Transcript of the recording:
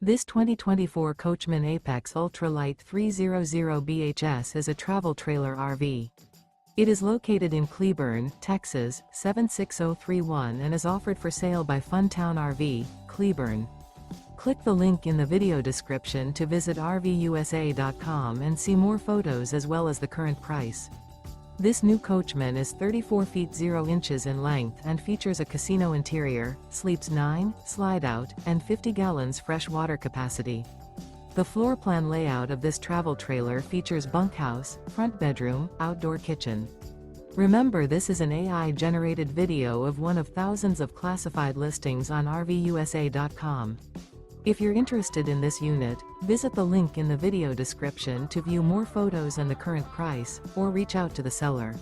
This 2024 Coachmen Apex Ultra-Lite 300 BHS is a travel trailer RV. It is located in Cleburne, Texas, 76031 and is offered for sale by Funtown RV, Cleburne. Click the link in the video description to visit RVUSA.com and see more photos as well as the current price. This new Coachmen is 34 feet 0 inches in length and features a casino interior, sleeps 9, slide-out, and 50 gallons fresh water capacity. The floor plan layout of this travel trailer features bunkhouse, front bedroom, outdoor kitchen. Remember, this is an AI-generated video of one of thousands of classified listings on RVUSA.com. If you're interested in this unit, visit the link in the video description to view more photos and the current price, or reach out to the seller.